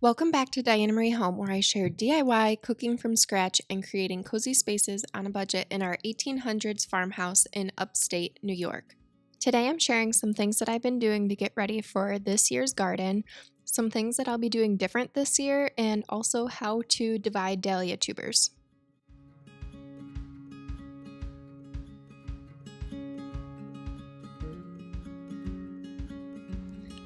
Welcome back to Diana Marie Home, where I share DIY, cooking from scratch, and creating cozy spaces on a budget in our 1800s farmhouse in upstate New York. Today I'm sharing some things that I've been doing to get ready for this year's garden, some things that I'll be doing different this year, and also how to divide dahlia tubers.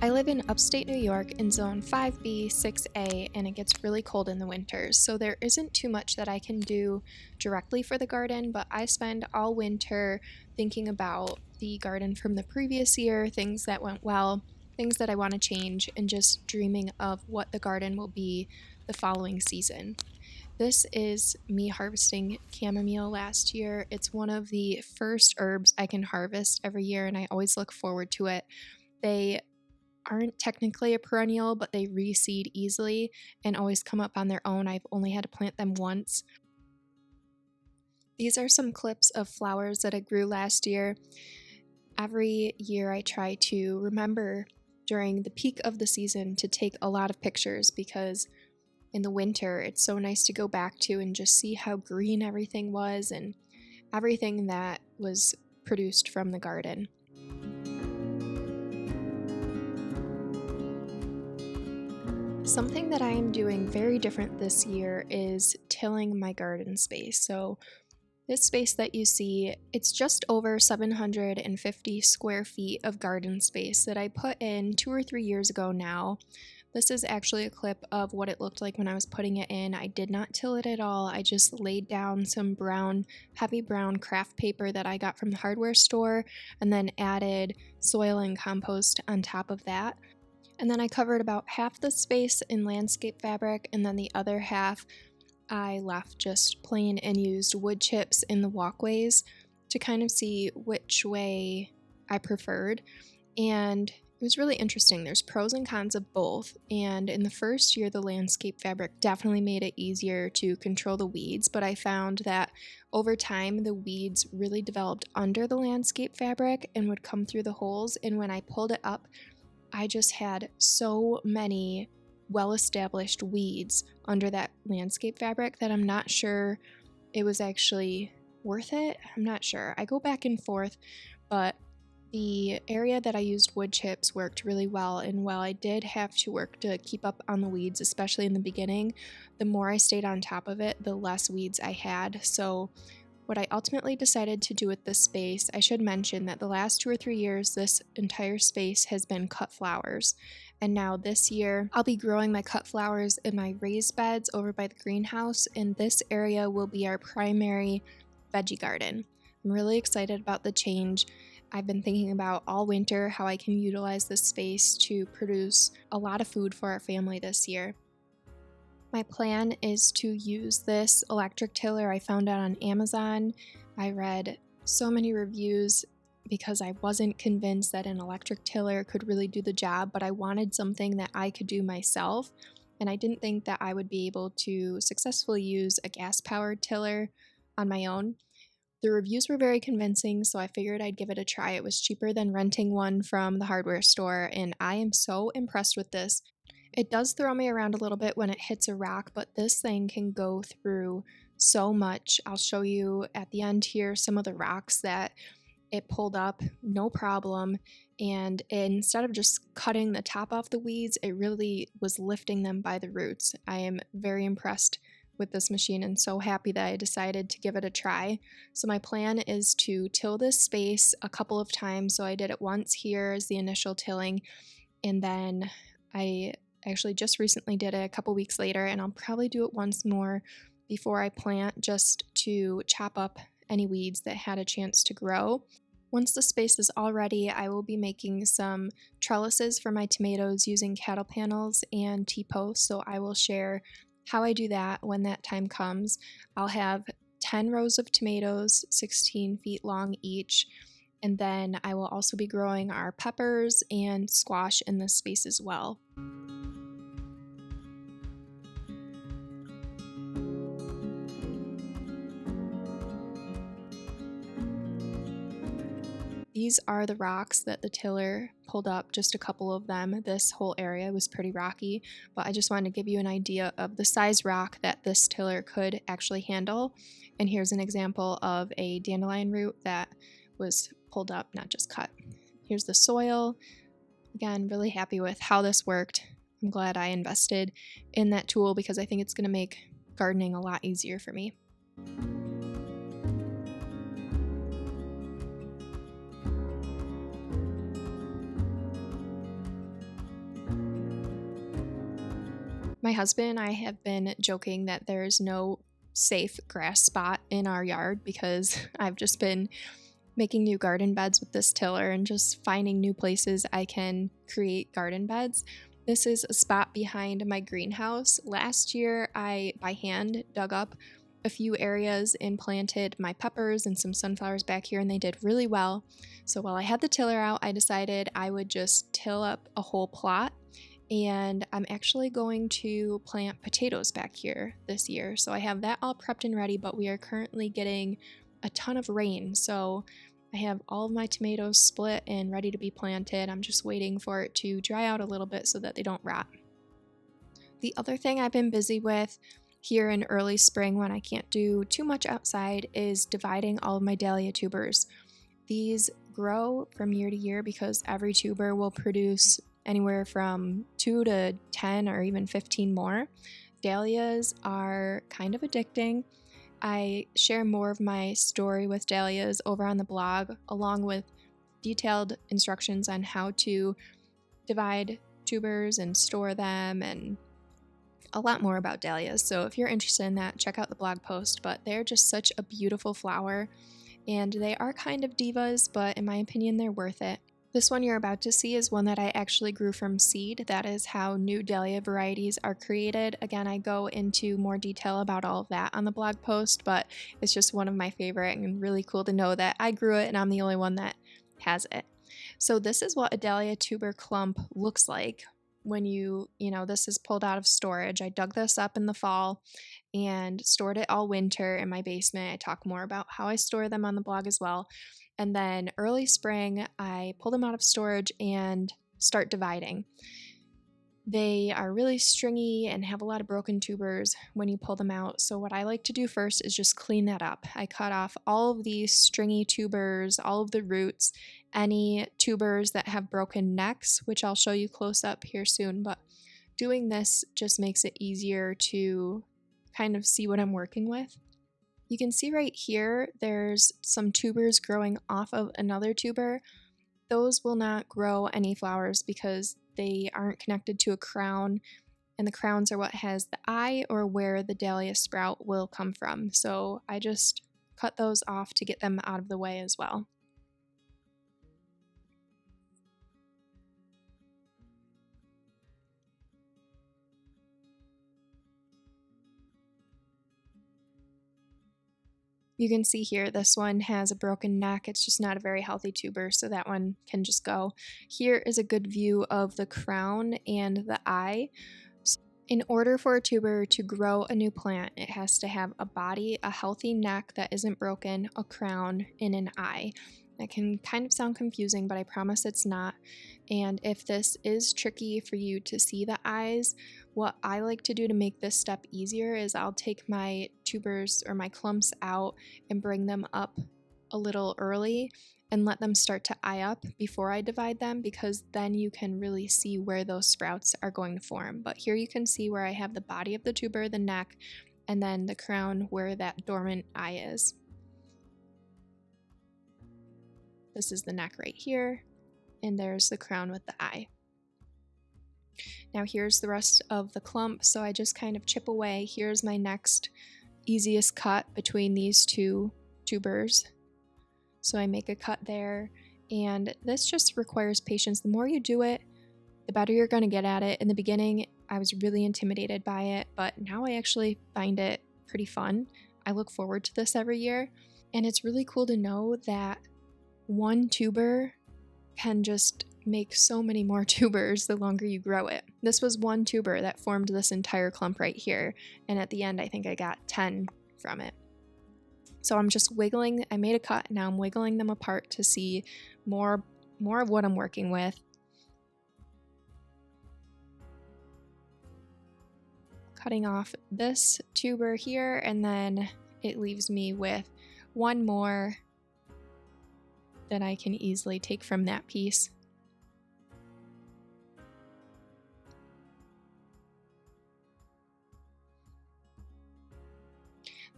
I live in upstate New York in zone 5B, 6A, and it gets really cold in the winters, so there isn't too much that I can do directly for the garden, but I spend all winter thinking about the garden from the previous year, things that went well, things that I want to change, and just dreaming of what the garden will be the following season. This is me harvesting chamomile last year. It's one of the first herbs I can harvest every year, and I always look forward to it. They aren't technically a perennial, but they reseed easily and always come up on their own. I've only had to plant them once. These are some clips of flowers that I grew last year. Every year I try to remember during the peak of the season to take a lot of pictures because in the winter it's so nice to go back to and just see how green everything was and everything that was produced from the garden. Something that I am doing very different this year is tilling my garden space. So this space that you see, it's just over 750 square feet of garden space that I put in 2 or 3 years ago now. This is actually a clip of what it looked like when I was putting it in. I did not till it at all. I just laid down some brown, heavy brown craft paper that I got from the hardware store and then added soil and compost on top of that. And then I covered about half the space in landscape fabric, and then the other half I left just plain and used wood chips in the walkways to kind of see which way I preferred. And it was really interesting. There's pros and cons of both. And in the first year, the landscape fabric definitely made it easier to control the weeds, but I found that over time, the weeds really developed under the landscape fabric and would come through the holes. And when I pulled it up, I just had so many well-established weeds under that landscape fabric that I'm not sure it was actually worth it. I'm not sure. I go back and forth, but the area that I used wood chips worked really well, and while I did have to work to keep up on the weeds, especially in the beginning, the more I stayed on top of it, the less weeds I had. So what I ultimately decided to do with this space, I should mention that the last 2 or 3 years, this entire space has been cut flowers. And now this year, I'll be growing my cut flowers in my raised beds over by the greenhouse, and this area will be our primary veggie garden. I'm really excited about the change. I've been thinking about all winter how I can utilize this space to produce a lot of food for our family this year. My plan is to use this electric tiller I found out on Amazon. I read so many reviews because I wasn't convinced that an electric tiller could really do the job, but I wanted something that I could do myself, and I didn't think that I would be able to successfully use a gas-powered tiller on my own. The reviews were very convincing, so I figured I'd give it a try. It was cheaper than renting one from the hardware store, and I am so impressed with this. It does throw me around a little bit when it hits a rock, but this thing can go through so much. I'll show you at the end here some of the rocks that it pulled up, no problem. And instead of just cutting the top off the weeds, it really was lifting them by the roots. I am very impressed with this machine and so happy that I decided to give it a try. So my plan is to till this space a couple of times. So I did it once here as the initial tilling, and then I actually just recently did it a couple weeks later, and I'll probably do it once more before I plant, just to chop up any weeds that had a chance to grow. Once the space is all ready, I will be making some trellises for my tomatoes using cattle panels and T-posts, so I will share how I do that when that time comes. I'll have 10 rows of tomatoes, 16 feet long each, and then I will also be growing our peppers and squash in this space as well. These are the rocks that the tiller pulled up just a couple of them. This whole area was pretty rocky, but I just wanted to give you an idea of the size rock that this tiller could actually handle. And here's an example of a dandelion root that was pulled up, not just cut. Here's the soil. Again, really happy with how this worked. I'm glad I invested in that tool because I think it's going to make gardening a lot easier for me. My husband and I have been joking that there's no safe grass spot in our yard because I've just been making new garden beds with this tiller and just finding new places I can create garden beds. This is a spot behind my greenhouse. Last year, I, by hand, dug up a few areas and planted my peppers and some sunflowers back here, and they did really well. So while I had the tiller out, I decided I would just till up a whole plot, and I'm actually going to plant potatoes back here this year. So I have that all prepped and ready, but we are currently getting a ton of rain, so I have all of my tomatoes split and ready to be planted. I'm just waiting for it to dry out a little bit so that they don't rot. The other thing I've been busy with here in early spring when I can't do too much outside is dividing all of my dahlia tubers. These grow from year to year because every tuber will produce anywhere from 2 to 10 or even 15 more. Dahlias are kind of addicting. I share more of my story with dahlias over on the blog, along with detailed instructions on how to divide tubers and store them, and a lot more about dahlias. So if you're interested in that, check out the blog post. But they're just such a beautiful flower, and they are kind of divas, but in my opinion, they're worth it. This one you're about to see is one that I actually grew from seed. That is how new dahlia varieties are created. Again, I go into more detail about all of that on the blog post, but it's just one of my favorite and really cool to know that I grew it and I'm the only one that has it. So this is what a dahlia tuber clump looks like when this is pulled out of storage. I dug this up in the fall and stored it all winter in my basement. I talk more about how I store them on the blog as well. And then early spring, I pull them out of storage and start dividing. They are really stringy and have a lot of broken tubers when you pull them out. So what I like to do first is just clean that up. I cut off all of these stringy tubers, all of the roots, any tubers that have broken necks, which I'll show you close up here soon. But doing this just makes it easier to kind of see what I'm working with. You can see right here, there's some tubers growing off of another tuber. Those will not grow any flowers because they aren't connected to a crown, and the crowns are what has the eye or where the dahlia sprout will come from. So I just cut those off to get them out of the way as well. You can see here, this one has a broken neck. It's just not a very healthy tuber, so that one can just go. Here is a good view of the crown and the eye. So in order for a tuber to grow a new plant, it has to have a body, a healthy neck that isn't broken, a crown, and an eye. That can kind of sound confusing, but I promise it's not. And if this is tricky for you to see the eyes, what I like to do to make this step easier is I'll take my tubers or my clumps out and bring them up a little early and let them start to eye up before I divide them, because then you can really see where those sprouts are going to form. But here you can see where I have the body of the tuber, the neck, and then the crown where that dormant eye is. This is the neck right here, and there's the crown with the eye. Now here's the rest of the clump, so I just kind of chip away. Here's my next easiest cut between these two tubers. So I make a cut there, and this just requires patience. The more you do it, the better you're going to get at it. In the beginning, I was really intimidated by it, but now I actually find it pretty fun. I look forward to this every year, and it's really cool to know that one tuber can just make so many more tubers the longer you grow it. This was one tuber that formed this entire clump right here, and at the end I think I got 10 from it. So I'm just wiggling, I made a cut, now I'm wiggling them apart to see more of what I'm working with. cutting off this tuber here, and then it leaves me with one more that I can easily take from that piece.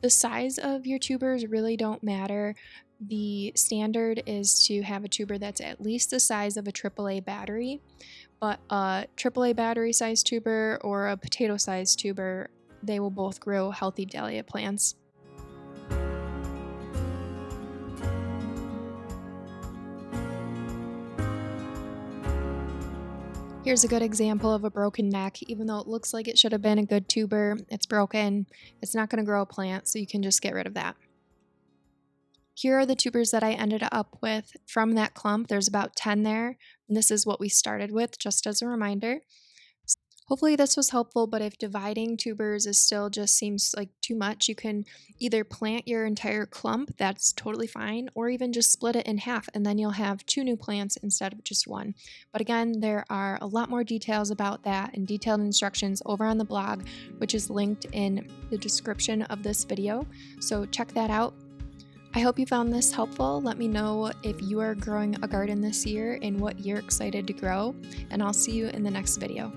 The size of your tubers really don't matter. The standard is to have a tuber that's at least the size of a AAA battery, but a AAA battery size tuber or a potato size tuber, they will both grow healthy dahlia plants. Here's a good example of a broken neck. Even though it looks like it should have been a good tuber, it's broken. It's not going to grow a plant, so you can just get rid of that. Here are the tubers that I ended up with from that clump. There's about 10 there, and this is what we started with, just as a reminder. Hopefully this was helpful, but if dividing tubers is still just seems like too much, you can either plant your entire clump, that's totally fine, or even just split it in half, and then you'll have 2 new plants instead of just 1. But again, there are a lot more details about that and detailed instructions over on the blog, which is linked in the description of this video, so check that out. I hope you found this helpful. Let me know if you are growing a garden this year and what you're excited to grow, and I'll see you in the next video.